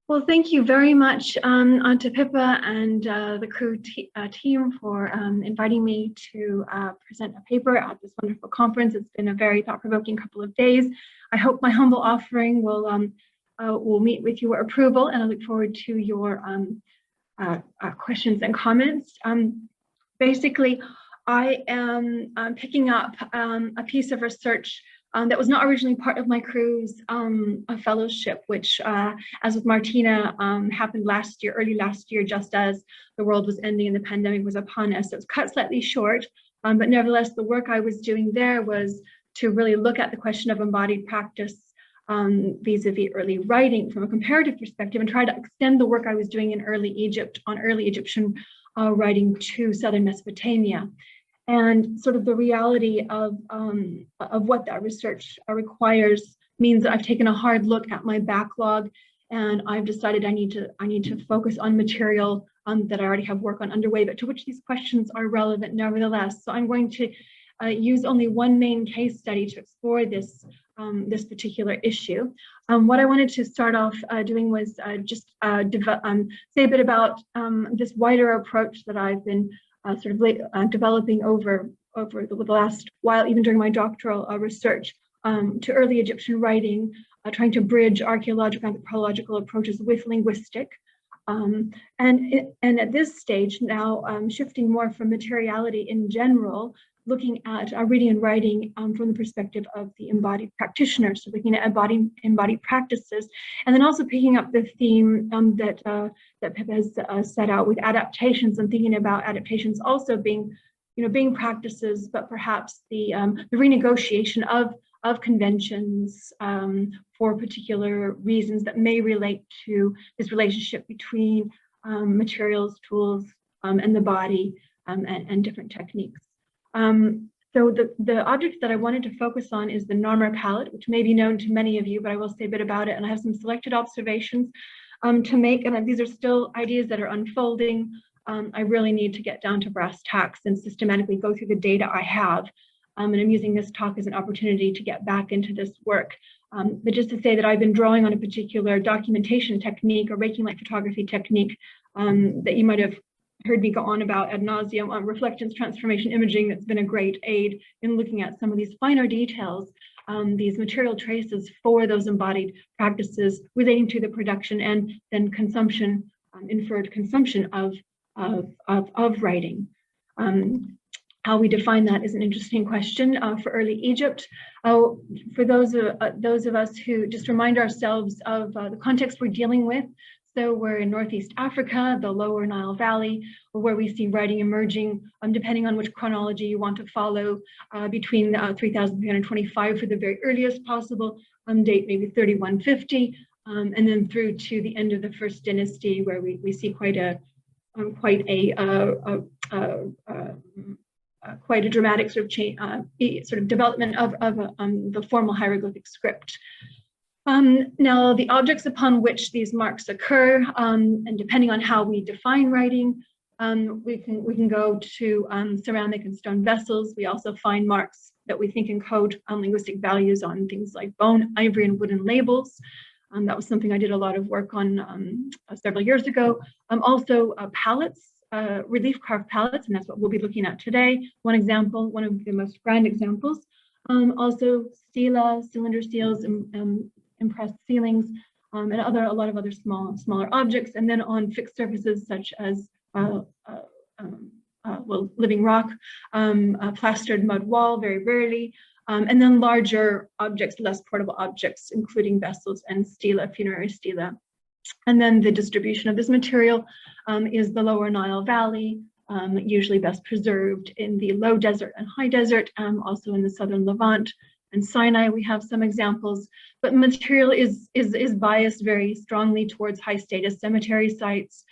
Well, thank you very much to Pippa and the crew team for inviting me to present a paper at this wonderful conference. It's been a very thought-provoking couple of days. I hope my humble offering will meet with your approval, and I look forward to your questions and comments. Basically, I am picking up a piece of research that was not originally part of my crew's fellowship, which, as with Martina, happened last year, early last year, just as the world was ending and the pandemic was upon us. So it was cut slightly short, but nevertheless, the work I was doing there was to really look at the question of embodied practice vis-a-vis early writing from a comparative perspective and try to extend the work I was doing in early Egypt on early Egyptian writing to southern Mesopotamia. And sort of the reality of what that research requires means that I've taken a hard look at my backlog, and I've decided I need to focus on material that I already have work on underway, but to which these questions are relevant nevertheless. So I'm going to use only one main case study to explore this particular issue. What I wanted to start off doing was just say a bit about this wider approach that I've been developing over the last while, even during my doctoral research, to early Egyptian writing, trying to bridge archaeological anthropological approaches with linguistic. And at this stage now, shifting more from materiality in general, looking at reading and writing from the perspective of the embodied practitioner, so looking at embodied practices, and then also picking up the theme that Pippa has set out with adaptations, and thinking about adaptations also being practices, but perhaps the renegotiation of conventions for particular reasons that may relate to this relationship between materials, tools, and the body, and different techniques. So the object that I wanted to focus on is the Narmer palette, which may be known to many of you, but I will say a bit about it, and I have some selected observations to make, and these are still ideas that are unfolding. I really need to get down to brass tacks and systematically go through the data I have, and I'm using this talk as an opportunity to get back into this work. But just to say that I've been drawing on a particular documentation technique, or Raking light photography technique, that you might have heard me go on about ad nauseum on reflectance transformation imaging. That's been a great aid in looking at some of these finer details, these material traces for those embodied practices relating to the production and then consumption, inferred consumption of writing. How we define that is an interesting question for early Egypt. For those of us who just remind ourselves of the context we're dealing with. So we're in Northeast Africa, the lower Nile Valley, where we see writing emerging, depending on which chronology you want to follow, between 3,325 for the very earliest possible date, maybe 3150, and then through to the end of the First Dynasty, where we see quite a dramatic sort of change, sort of development of the formal hieroglyphic script. Now, the objects upon which these marks occur, and depending on how we define writing, we can go to ceramic and stone vessels. We also find marks that we think encode linguistic values on things like bone, ivory, and wooden labels. That was something I did a lot of work on several years ago. Also palettes, relief carved palettes, and that's what we'll be looking at today. One example, one of the most grand examples. Also stela, cylinder seals, impressed ceilings, and a lot of other smaller objects, and then on fixed surfaces such as living rock, plastered mud wall, very rarely, and then larger objects, less portable objects, including vessels and stela, funerary stela. And then the distribution of this material is the lower Nile Valley, usually best preserved in the low desert and high desert, also in the southern Levant and Sinai. We have some examples, but material is biased very strongly towards high status cemetery sites,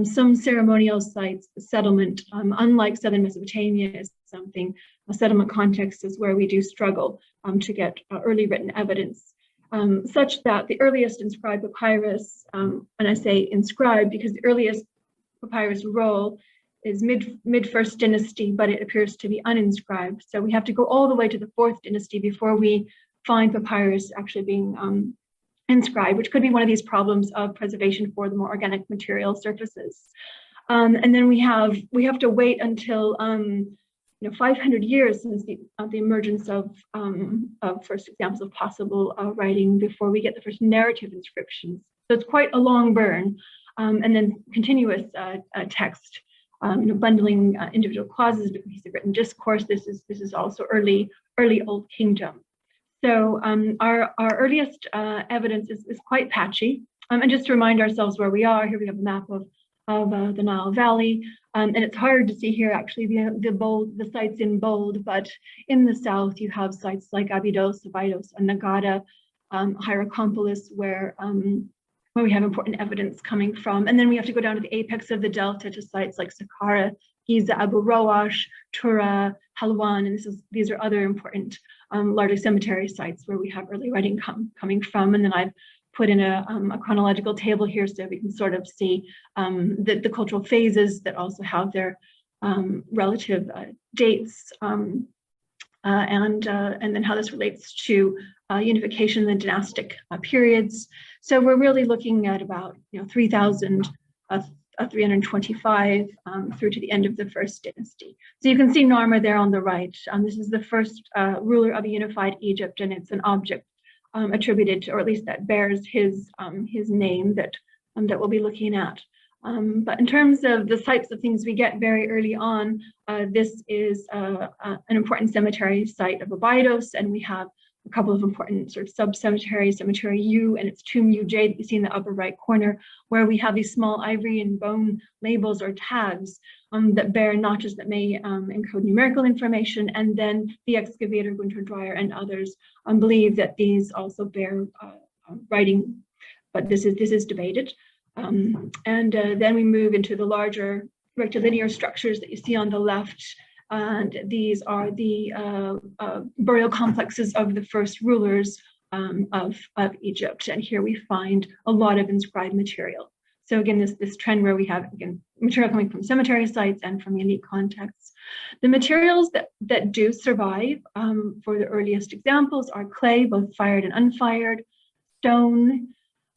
some ceremonial sites. The settlement, unlike southern Mesopotamia, is something, a settlement context is where we do struggle to get early written evidence, such that the earliest inscribed papyrus, and I say inscribed because the earliest papyrus roll is mid First Dynasty, but it appears to be uninscribed. So we have to go all the way to the Fourth Dynasty before we find papyrus actually being inscribed, which could be one of these problems of preservation for the more organic material surfaces. And then we have to wait until 500 years since the emergence of first examples of possible writing before we get the first narrative inscriptions. So it's quite a long burn, and then continuous text, bundling individual clauses, a piece of written discourse. This is also early Old Kingdom. So our earliest evidence is quite patchy. And just to remind ourselves where we are, here we have a map of the Nile Valley, and it's hard to see here actually the sites in bold, but in the south you have sites like Abydos, Abydos, and Nagada, Hierakonpolis, where we have important evidence coming from. And then we have to go down to the apex of the delta to sites like Saqqara, Giza, Abu Roash, Tura, Halwan, and these are other important larger cemetery sites where we have early writing coming from. And then I've put in a chronological table here so we can sort of see the cultural phases that also have their relative dates, and then how this relates to unification and dynastic periods. So we're really looking at about 3,325 through to the end of the first dynasty. So you can see Narmer there on the right. This is the first ruler of a unified Egypt, and it's an object attributed to, or at least that bears his name that we'll be looking at. But in terms of the types of things we get very early on, this is an important cemetery site of Abydos, and we have a couple of important sort of sub-cemeteries, Cemetery U and its Tomb UJ that you see in the upper right corner, where we have these small ivory and bone labels or tags that bear notches that may encode numerical information. And then the excavator, Gunter Dreyer, and others believe that these also bear writing, but this is debated. And then we move into the larger rectilinear structures that you see on the left. And these are the burial complexes of the first rulers of Egypt. And here we find a lot of inscribed material. So again, this trend where we have, again, material coming from cemetery sites and from elite contexts. The materials that do survive for the earliest examples are clay, both fired and unfired, stone,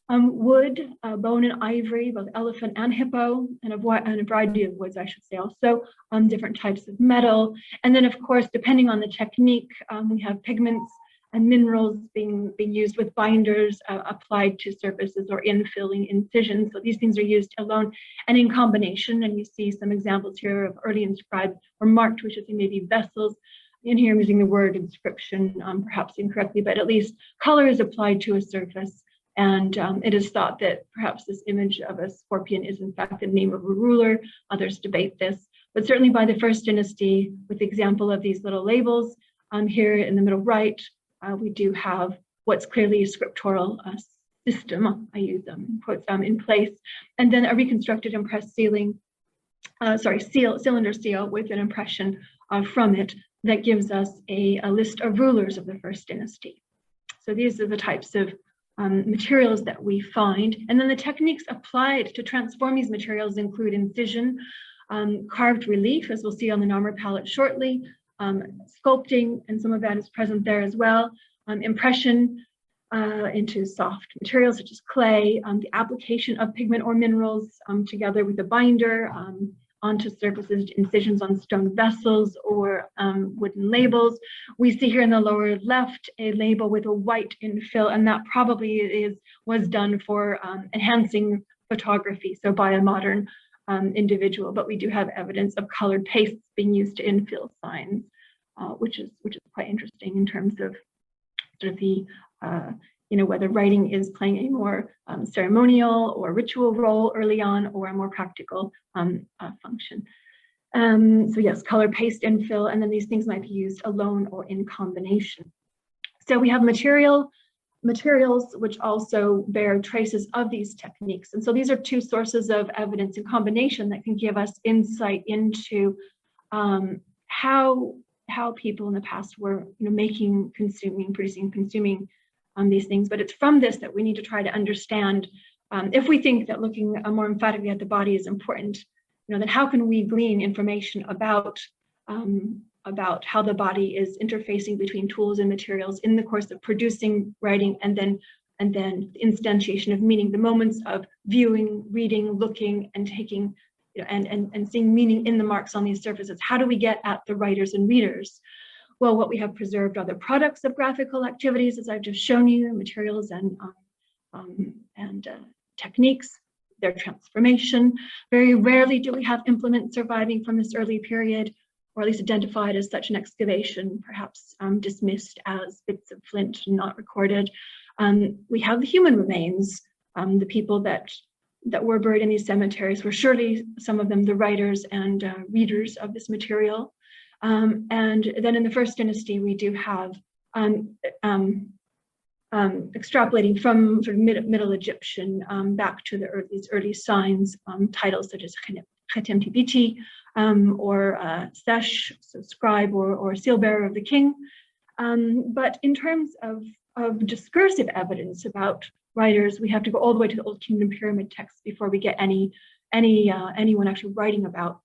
wood, bone and ivory, both elephant and hippo, and a variety of woods, I should say, also different types of metal. And then, of course, depending on the technique, we have pigments and minerals being used with binders applied to surfaces or infilling incisions. So these things are used alone and in combination. And you see some examples here of early inscribed or marked, which is maybe vessels. In here, I'm using the word inscription, perhaps incorrectly, but at least color is applied to a surface. And it is thought that perhaps this image of a scorpion is in fact the name of a ruler. Others debate this, but certainly by the first dynasty, with the example of these little labels here in the middle right, we do have what's clearly a scriptural system, I use them in quotes, in place, and then a reconstructed impressed cylinder seal with an impression from it that gives us a list of rulers of the first dynasty. So these are the types of materials that we find. And then the techniques applied to transform these materials include incision, carved relief, as we'll see on the Narmer palette shortly, sculpting, and some of that is present there as well, impression into soft materials such as clay, the application of pigment or minerals together with a binder onto surfaces, incisions on stone vessels or wooden labels. We see here in the lower left a label with a white infill, and that probably was done for enhancing photography, so by a modern individual. But we do have evidence of colored pastes being used to infill signs, which is quite interesting in terms of sort of the whether writing is playing a more ceremonial or ritual role early on, or a more practical function. So yes, color, paste, infill, and then these things might be used alone or in combination. So we have materials which also bear traces of these techniques. And so these are two sources of evidence in combination that can give us insight into how people in the past were making, consuming, producing, consuming these things. But it's from this that we need to try to understand, if we think that looking more emphatically at the body is important, then how can we glean information about how the body is interfacing between tools and materials in the course of producing writing, and then and then the instantiation of meaning, the moments of viewing, reading, looking, and taking, and seeing meaning in the marks on these surfaces. How do we get at the writers and readers? Well, what we have preserved are the products of graphical activities, as I've just shown you, materials and techniques, their transformation. Very rarely do we have implements surviving from this early period, or at least identified as such an excavation, perhaps dismissed as bits of flint and not recorded. We have the human remains, the people that were buried in these cemeteries were surely some of them the writers and readers of this material. And then in the First Dynasty, we do have extrapolating from sort of Middle Egyptian back to the early signs, titles such as Khatem Tibiti, or Sesh, so scribe or seal bearer of the king. But in terms of discursive evidence about writers, we have to go all the way to the Old Kingdom pyramid texts before we get anyone actually writing about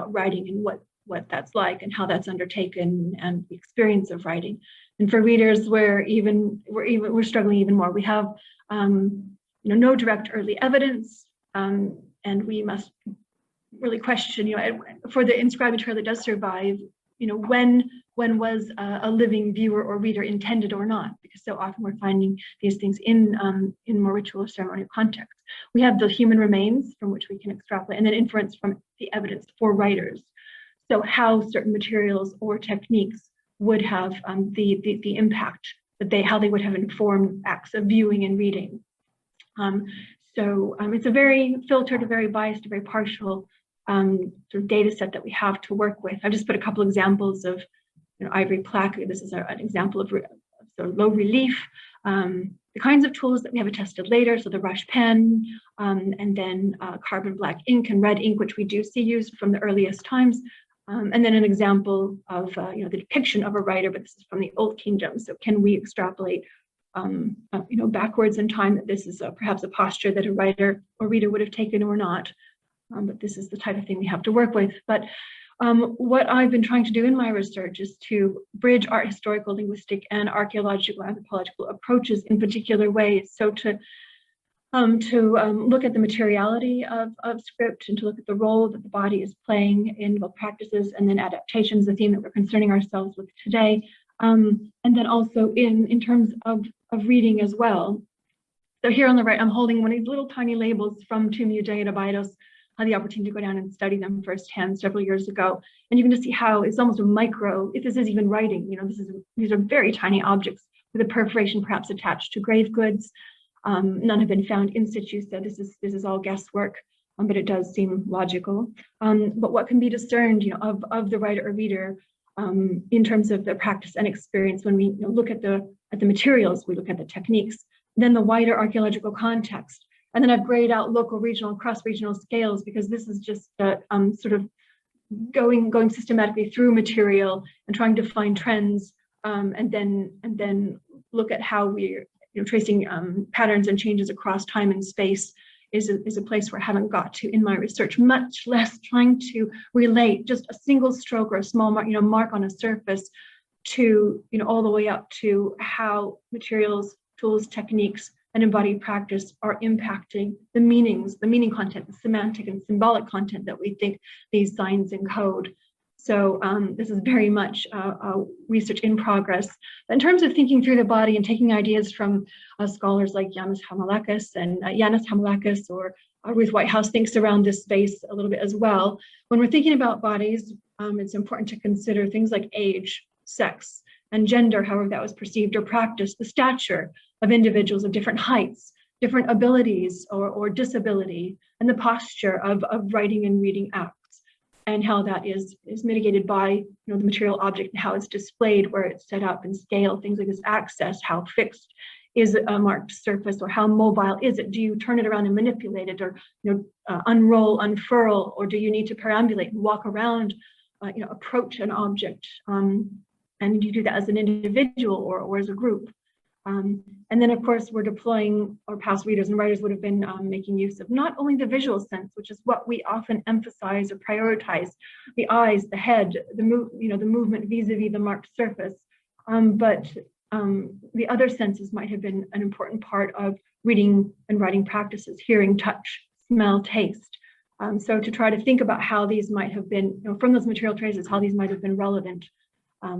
writing and what that's like and how that's undertaken and the experience of writing. And for readers, we're struggling even more. We have no direct early evidence, and we must really question, for the inscribed material that does survive, when was a living viewer or reader intended or not? Because so often we're finding these things in more ritual or ceremonial context. We have the human remains from which we can extrapolate, and then inference from the evidence for writers. So how certain materials or techniques would have the impact how they would have informed acts of viewing and reading. So it's a very filtered, a very biased, a very partial sort of data set that we have to work with. I've just put a couple examples of ivory plaque. This is an example of sort of low relief. The kinds of tools that we have attested later, so the rush pen, and then carbon black ink and red ink, which we do see used from the earliest times. And then an example of the depiction of a writer, but this is from the Old Kingdom. So can we extrapolate backwards in time that this is perhaps a posture that a writer or reader would have taken or not? But this is the type of thing we have to work with. But what I've been trying to do in my research is to bridge art historical, linguistic, and archaeological, anthropological approaches in particular ways. So to look at the materiality of script and to look at the role that the body is playing in both practices and then adaptations, the theme that we're concerning ourselves with today. And then also in terms of reading as well. So here on the right, I'm holding one of these little tiny labels from Two Mudea de Abydos. I had the opportunity to go down and study them firsthand several years ago. And you can just see how it's almost a micro, if this is even writing, these are very tiny objects with a perforation perhaps attached to grave goods. None have been found in situ, so this is all guesswork, but it does seem logical. But what can be discerned, of the writer or reader in terms of their practice and experience when we look at the materials, we look at the techniques, then the wider archaeological context, and then I've grayed out local, regional, and cross-regional scales because this is just sort of going systematically through material and trying to find trends, and then look at how we're tracing patterns and changes across time and space is a place where I haven't got to in my research, much less trying to relate just a single stroke or a small mark on a surface to all the way up to how materials, tools, techniques, and embodied practice are impacting the meanings, the meaning content, the semantic and symbolic content that we think these signs encode. So this is very much research in progress. In terms of thinking through the body and taking ideas from scholars like Yanis Hamalakis or Ruth Whitehouse thinks around this space a little bit as well. When we're thinking about bodies, it's important to consider things like age, sex, and gender, however that was perceived or practiced, the stature of individuals of different heights, different abilities or disability, and the posture of writing and reading acts, and how that is mitigated by the material object and how it's displayed, where it's set up and scale, things like this access, how fixed is a marked surface, or how mobile is it? Do you turn it around and manipulate it, or unroll, unfurl, or do you need to perambulate and walk around, approach an object? And you do that as an individual or as a group. And then, of course, we're deploying, or past readers and writers would have been making use of not only the visual sense, which is what we often emphasize or prioritize, the eyes, the head, the movement vis-a-vis the marked surface, but the other senses might have been an important part of reading and writing practices: hearing, touch, smell, taste. So to try to think about how these might have been, from those material traces, how these might have been relevant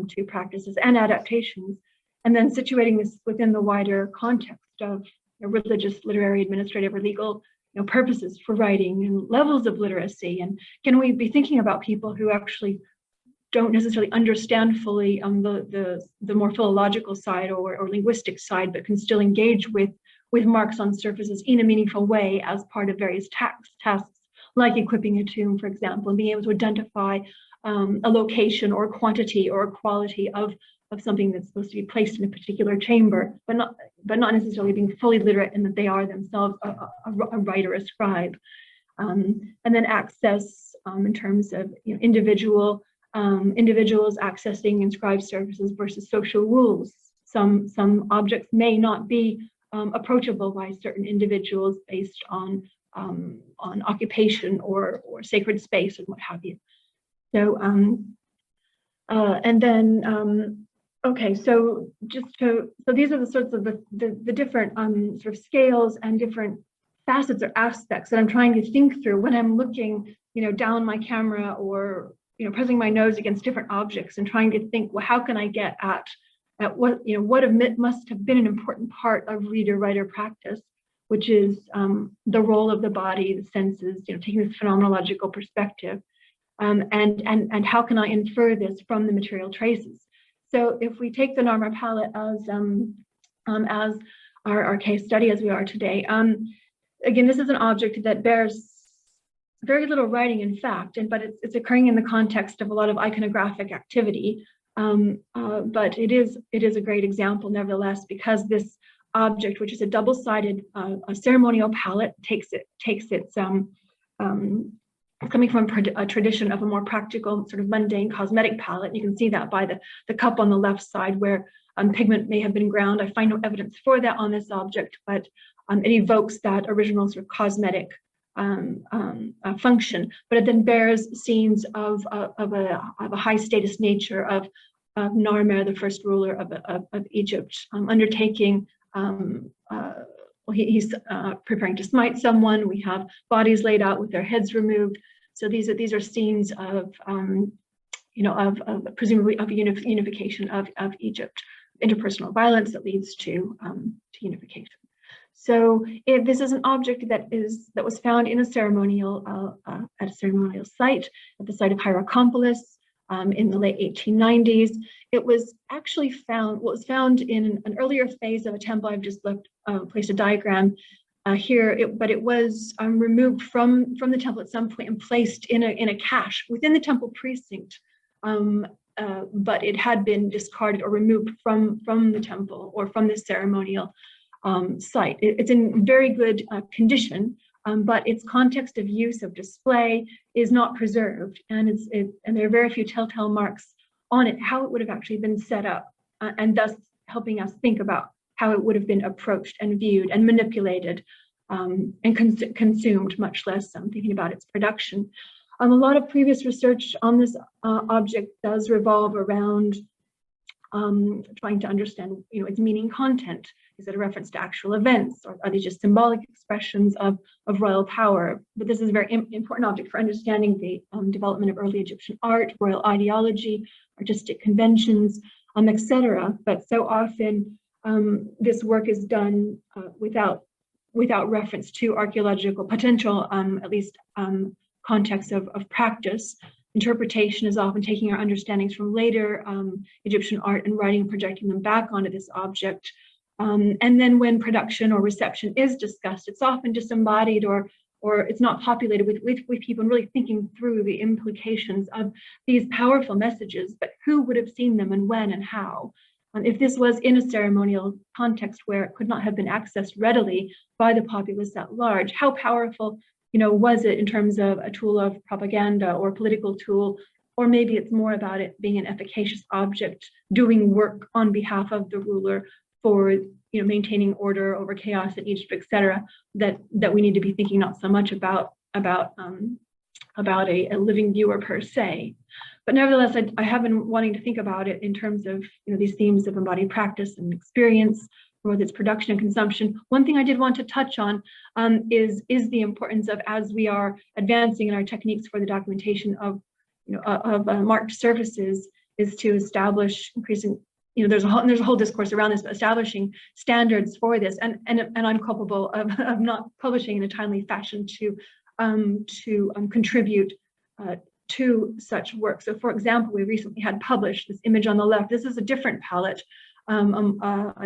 to practices and adaptations, and then situating this within the wider context of religious, literary, administrative, or legal purposes for writing and levels of literacy. And can we be thinking about people who actually don't necessarily understand fully the more philological side or linguistic side, but can still engage with marks on surfaces in a meaningful way as part of various tasks, like equipping a tomb, for example, and being able to identify a location or quantity or a quality of something that's supposed to be placed in a particular chamber, but not necessarily being fully literate in that they are themselves a writer, a scribe. And then access in terms of individuals accessing inscribed surfaces versus social rules. Some objects may not be approachable by certain individuals based on occupation or sacred space and what have you. So and then okay, so these are the sorts of the different sort of scales and different facets or aspects that I'm trying to think through when I'm looking down my camera or pressing my nose against different objects and trying to think, well, how can I get at what must have been an important part of reader-writer practice, which is the role of the body, the senses, taking this phenomenological perspective, and how can I infer this from the material traces? So if we take the Narmer palette as our case study as we are today, again, this is an object that bears very little writing, in fact, but it's occurring in the context of a lot of iconographic activity. But it is a great example, nevertheless, because this object, which is a double-sided a ceremonial palette, takes its coming from a tradition of a more practical, sort of mundane cosmetic palette. You can see that by the cup on the left side where pigment may have been ground. I find no evidence for that on this object, but it evokes that original sort of cosmetic function. But it then bears scenes of a high status nature of Narmer, the first ruler of Egypt, undertaking. He's preparing to smite someone. We have bodies laid out with their heads removed. So these are scenes of presumably of unification of Egypt, interpersonal violence that leads to unification. So this is an object that was found in a ceremonial at a ceremonial site at the site of Hierakonpolis in the late 1890s. It was actually found. Was found in an earlier phase of a temple. I've just placed a diagram here. But it was removed from the temple at some point and placed in a cache within the temple precinct. But it had been discarded or removed from the temple or from this ceremonial site. It's in very good condition, but its context of use of display is not preserved, and there are very few telltale marks on it how it would have actually been set up, and thus helping us think about how it would have been approached and viewed and manipulated and consumed, much less thinking about its production. A lot of previous research on this object does revolve around trying to understand, its meaning content. Is it a reference to actual events, or are these just symbolic expressions of royal power? But this is a very important object for understanding the development of early Egyptian art, royal ideology, artistic conventions, etc. But so often this work is done without reference to archaeological potential, at least context of practice. Interpretation is often taking our understandings from later Egyptian art and writing and projecting them back onto this object. And then when production or reception is discussed, it's often disembodied or it's not populated with people really thinking through the implications of these powerful messages, but who would have seen them and when and how? If this was in a ceremonial context where it could not have been accessed readily by the populace at large, how powerful was it in terms of a tool of propaganda or political tool? Or maybe it's more about it being an efficacious object doing work on behalf of the ruler for maintaining order over chaos in Egypt, etc. That we need to be thinking not so much about a living viewer per se. But nevertheless, I have been wanting to think about it in terms of these themes of embodied practice and experience, whether it's production and consumption. One thing I did want to touch on is the importance of, as we are advancing in our techniques for the documentation of marked surfaces, is to establish increasing. There's a whole discourse around this, but establishing standards for this, and I'm culpable of not publishing in a timely fashion to contribute to such work. So, for example, we recently had published this image on the left. This is a different palette,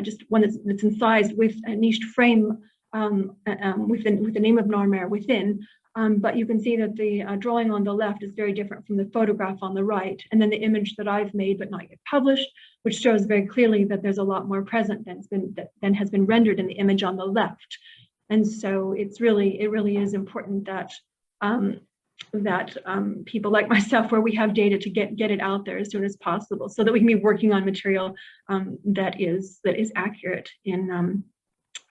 just one that's incised with a niched frame with the name of Narmer within. But you can see that the drawing on the left is very different from the photograph on the right, and then the image that I've made but not yet published, which shows very clearly that there's a lot more present than has been rendered in the image on the left. And so it really is important that people like myself, where we have data, to get it out there as soon as possible, so that we can be working on material that is accurate in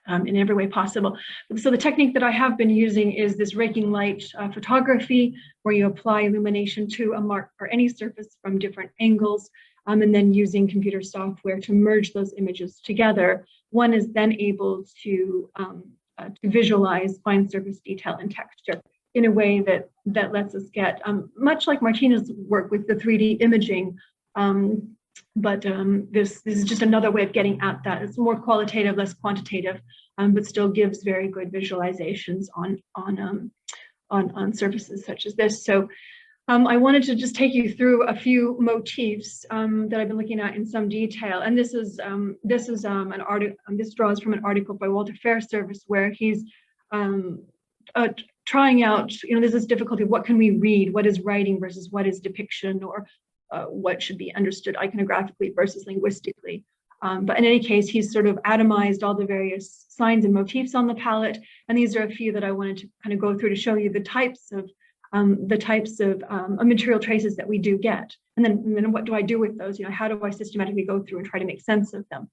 every way possible. So the technique that I have been using is this raking light photography, where you apply illumination to a mark or any surface from different angles, and then using computer software to merge those images together. One is then able to visualize fine surface detail and texture in a way that lets us get, much like Martina's work with the 3D imaging, but this is just another way of getting at that. It's more qualitative, less quantitative, but still gives very good visualizations on surfaces such as this. So I wanted to just take you through a few motifs that I've been looking at in some detail. And this is an article. This draws from an article by Walter Fairservice, where he's trying out, there's this difficulty of what can we read, what is writing versus what is depiction, or what should be understood iconographically versus linguistically. But in any case, he's sort of atomized all the various signs and motifs on the palette. And these are a few that I wanted to kind of go through to show you the types of material traces that we do get. And then what do I do with those? How do I systematically go through and try to make sense of them?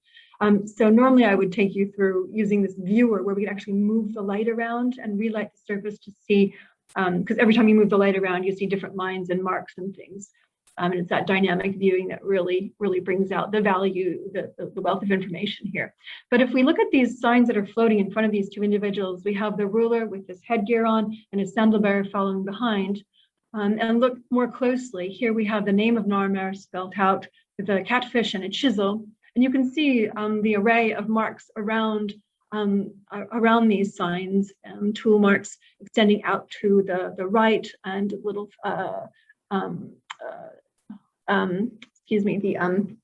So normally I would take you through using this viewer, where we could actually move the light around and relight the surface to see, because every time you move the light around, you see different lines and marks and things. And it's that dynamic viewing that really brings out the value, the wealth of information here. But if we look at these signs that are floating in front of these two individuals, we have the ruler with his headgear on and his sandalbearer following behind. And look more closely, here we have the name of Narmer spelled out with a catfish and a chisel. And you can see the array of marks around these signs, tool marks extending out to the right, and little excuse me, the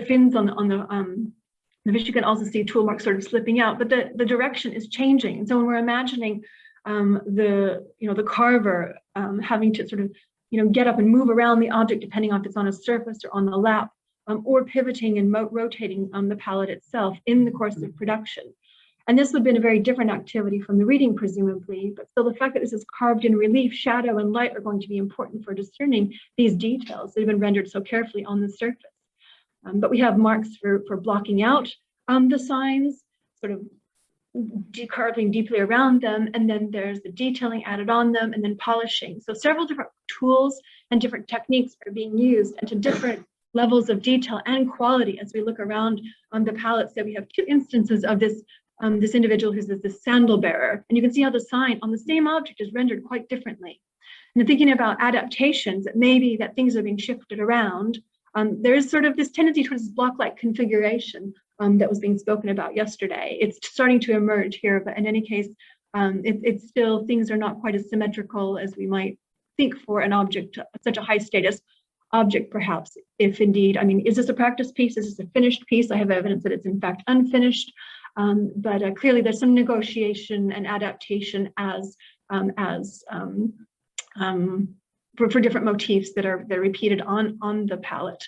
fins on the fish. You can also see tool marks sort of slipping out, but the direction is changing. And so when we're imagining the carver having to sort of get up and move around the object, depending on if it's on a surface or on the lap, or pivoting and rotating the palette itself in the course of production. And this would have been a very different activity from the reading, presumably, but still the fact that this is carved in relief, shadow and light are going to be important for discerning these details that have been rendered so carefully on the surface. But we have marks for blocking out the signs, sort of carving deeply around them, and then there's the detailing added on them, and then polishing. So several different tools and different techniques are being used, and to different levels of detail and quality as we look around on the palette. So we have two instances of this individual who's the sandal bearer, and you can see how the sign on the same object is rendered quite differently. And thinking about adaptations, that maybe that things are being shifted around, there is sort of this tendency towards this block-like configuration that was being spoken about yesterday. It's starting to emerge here, but in any case, it's still, things are not quite as symmetrical as we might think for an object, such a high status object, perhaps, if indeed, is this a practice piece? Is this a finished piece? I have evidence that it's in fact unfinished. But clearly there's some negotiation and adaptation for different motifs they're repeated on the palette.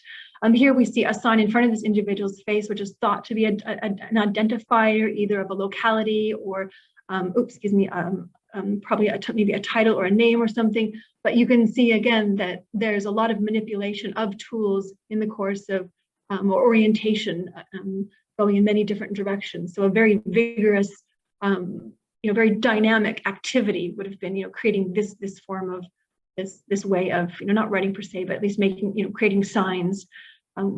Here we see a sign in front of this individual's face, which is thought to be an identifier either of a locality or, probably maybe a title or a name or something. But you can see again that there's a lot of manipulation of tools in the course of or orientation, going in many different directions. So a very vigorous, very dynamic activity would have been, creating this form this way of, not writing per se, but at least making, creating signs.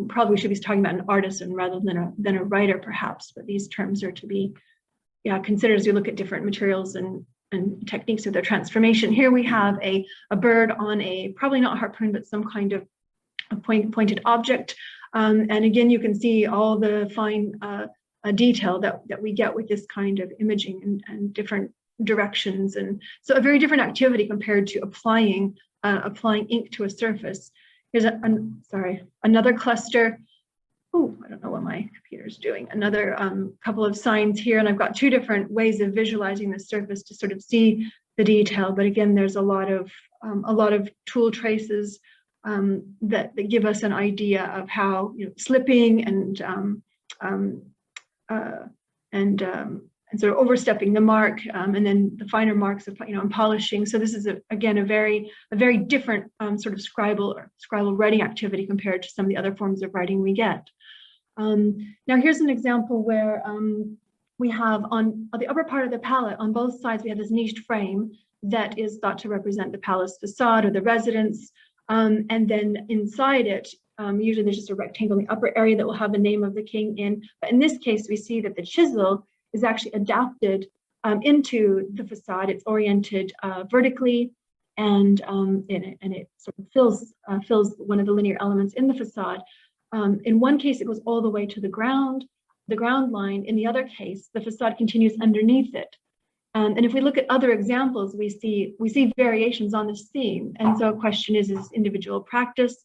Probably should be talking about an artisan rather than a writer, perhaps, but these terms are to be considered as we look at different materials and techniques of their transformation. Here we have a bird on a, probably not harpoon, but some kind of a pointed object. And again, you can see all the fine detail that we get with this kind of imaging and different directions. And so a very different activity compared to applying ink to a surface. Here's another cluster. Oh, I don't know what my computer's doing. Another couple of signs here, and I've got two different ways of visualizing the surface to sort of see the detail. But again, there's a lot of tool traces that give us an idea of how slipping and sort of overstepping the mark, and then the finer marks of and polishing. So this is again a very different sort of scribal writing activity compared to some of the other forms of writing we get. Now here's an example where we have on the upper part of the palette, on both sides, we have this niched frame that is thought to represent the palace facade or the residence, and then inside it, usually there's just a rectangle in the upper area that will have the name of the king in. But in this case, we see that the chisel is actually adapted into the facade. It's oriented vertically, and it sort of fills one of the linear elements in the facade. In one case, it goes all the way to the ground line. In the other case, the facade continues underneath it. And if we look at other examples, we see variations on this theme. And so a question is individual practice,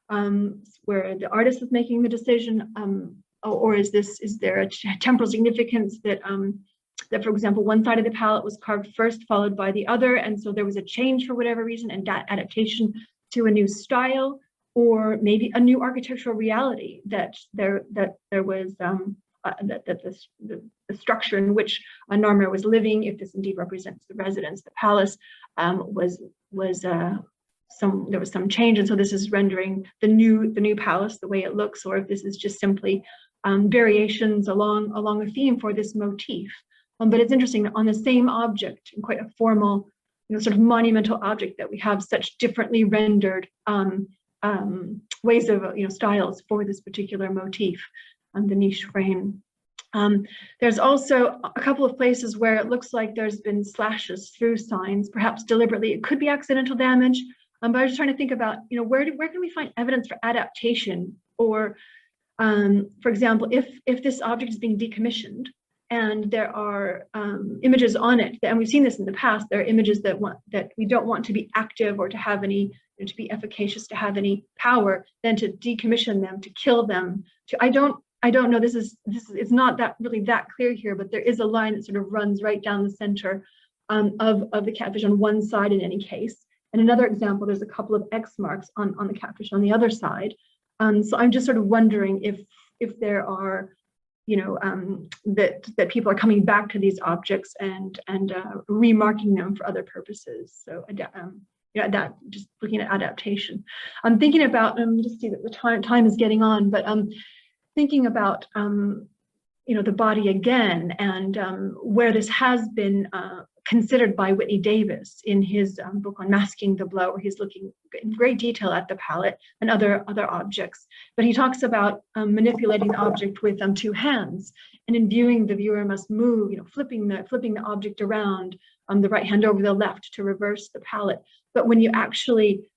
where the artist is making the decision, or is there a temporal significance that, for example, one side of the palette was carved first, followed by the other, and so there was a change for whatever reason, and that adaptation to a new style, or maybe a new architectural reality that there was the structure in which Narmer was living, if this indeed represents the residence, the palace, there was some change, and so this is rendering the new palace the way it looks, or if this is just simply variations along a theme for this motif. But it's interesting that on the same object, in quite a formal, sort of monumental object, that we have such differently rendered ways of styles for this particular motif on the niche frame. There's also a couple of places where it looks like there's been slashes through signs, perhaps deliberately. It could be accidental damage. But I was just trying to think about, where can we find evidence for adaptation? Or, for example, if this object is being decommissioned and there are images on it, and we've seen this in the past, there are images that we don't want to be active or to have any, to be efficacious, to have any power, then to decommission them, to kill them. I don't know. It's not really that clear here, but there is a line that sort of runs right down the center of the catfish on one side in any case. And another example, there's a couple of X marks on the catfish on the other side. So I'm just sort of wondering if there are, that people are coming back to these objects and remarking them for other purposes. So that just looking at adaptation. I'm thinking about just see that the time is getting on, but thinking about the body again, and where this has been considered by Whitney Davis in his book on Masking the Blow, where he's looking in great detail at the palette and other objects. But he talks about manipulating the object with two hands, and in viewing, the viewer must move, flipping the object around, the right hand over the left to reverse the palette. But when you actually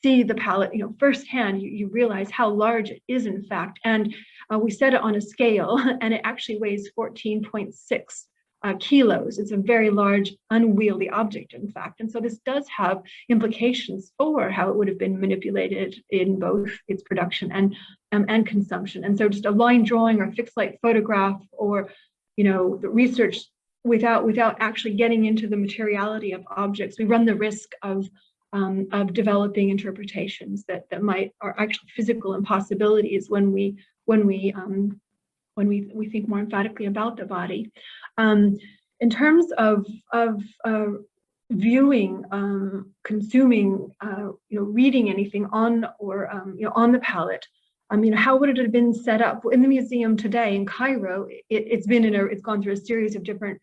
see the palette, firsthand, you realize how large it is, in fact. And we set it on a scale, and it actually weighs 14.6 kilos. It's a very large, unwieldy object, in fact. And so this does have implications for how it would have been manipulated in both its production and consumption. And so just a line drawing or a fixed light photograph, or the research without actually getting into the materiality of objects, we run the risk of developing interpretations that are actually physical impossibilities when we think more emphatically about the body. In terms of viewing, consuming, reading anything on on the palette, how would it have been set up in the museum today in Cairo? It's gone through a series of different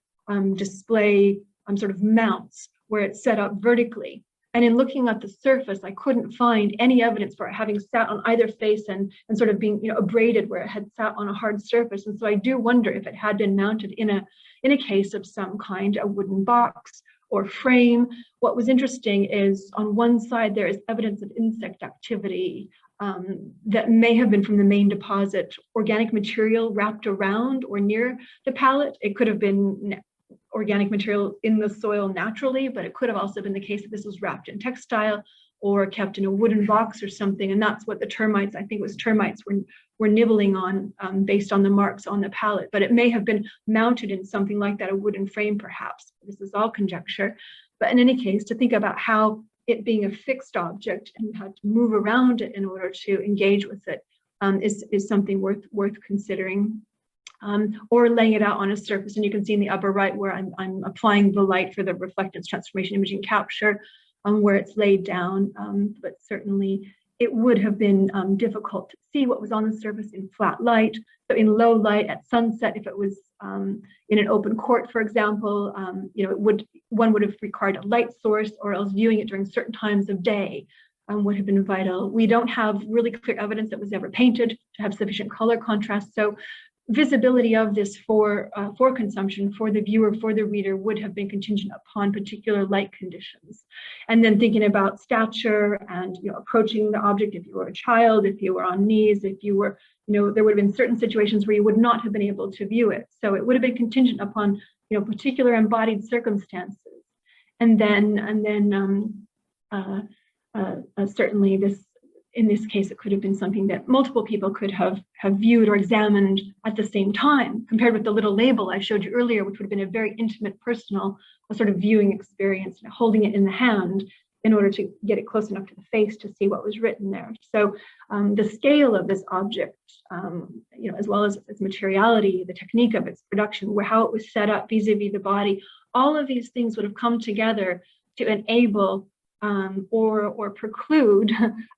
display sort of mounts, where it's set up vertically. And in looking at the surface, I couldn't find any evidence for it having sat on either face and sort of being, abraded where it had sat on a hard surface. And so I do wonder if it had been mounted in a case of some kind, a wooden box or frame. What was interesting is on one side, there is evidence of insect activity that may have been from the main deposit, organic material wrapped around or near the pallet. It could have been organic material in the soil naturally, but it could have also been the case that this was wrapped in textile or kept in a wooden box or something. And that's what the termites, I think it was termites, were nibbling on based on the marks on the pallet. But it may have been mounted in something like that, a wooden frame perhaps. This is all conjecture. But in any case, to think about how it being a fixed object and how to move around it in order to engage with it is something worth considering. Or laying it out on a surface, and you can see in the upper right where I'm applying the light for the reflectance transformation imaging capture, where it's laid down, but certainly it would have been difficult to see what was on the surface in flat light. So in low light at sunset, if it was in an open court, for example, one would have required a light source, or else viewing it during certain times of day would have been vital. We don't have really clear evidence that was ever painted to have sufficient color contrast. So visibility of this for consumption, for the viewer, for the reader, would have been contingent upon particular light conditions. And then thinking about stature and approaching the object, if you were a child, if you were on knees, if you were, there would have been certain situations where you would not have been able to view it. So it would have been contingent upon particular embodied circumstances. And then certainly in this case, it could have been something that multiple people could have viewed or examined at the same time, compared with the little label I showed you earlier, which would have been a very intimate, personal sort of viewing experience, holding it in the hand in order to get it close enough to the face to see what was written there. So the scale of this object, as well as its materiality, the technique of its production, how it was set up vis-a-vis the body, all of these things would have come together to enable or preclude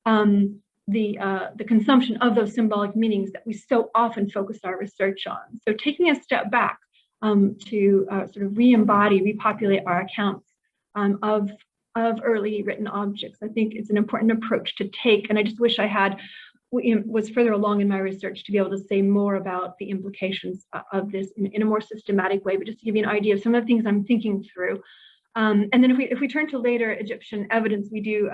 the consumption of those symbolic meanings that we so often focus our research on. So taking a step back to sort of re-embody, repopulate our accounts of early written objects, I think it's an important approach to take. And I just wish I was further along in my research to be able to say more about the implications of this in a more systematic way, but just to give you an idea of some of the things I'm thinking through. And then if we turn to later Egyptian evidence, we do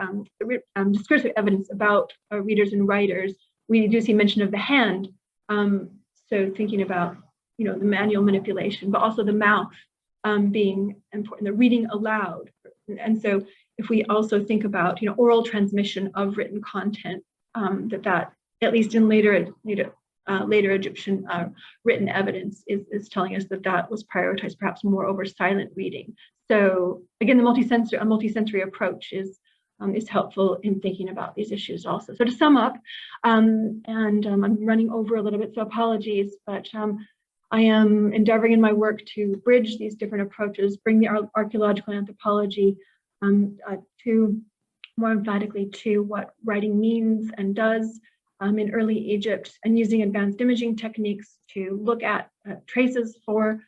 discursive evidence about readers and writers. We do see mention of the hand. So thinking about the manual manipulation, but also the mouth being important, the reading aloud. And so if we also think about oral transmission of written content, that at least in later Egyptian written evidence is telling us that was prioritized perhaps more over silent reading. So again, a multisensory approach is helpful in thinking about these issues also. So to sum up, and I'm running over a little bit, so apologies, but I am endeavoring in my work to bridge these different approaches, bring the archaeological anthropology to more emphatically to what writing means and does in early Egypt, and using advanced imaging techniques to look at traces for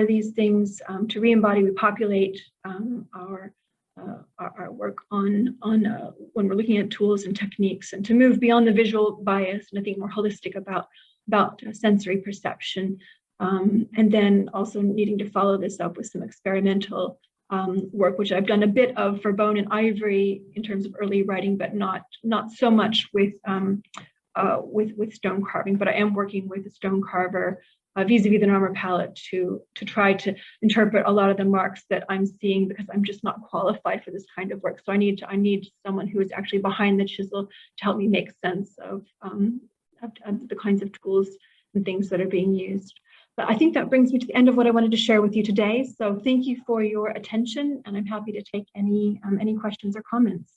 these things, to re-embody, repopulate our work on when we're looking at tools and techniques, and to move beyond the visual bias and I think more holistic about sensory perception, and then also needing to follow this up with some experimental work, which I've done a bit of for bone and ivory in terms of early writing, but not so much with stone carving. But I am working with a stone carver vis-a-vis the Narmer palette to try to interpret a lot of the marks that I'm seeing, because I'm just not qualified for this kind of work. So I need someone who is actually behind the chisel to help me make sense of the kinds of tools and things that are being used. But I think that brings me to the end of what I wanted to share with you today. So thank you for your attention, and I'm happy to take any questions or comments.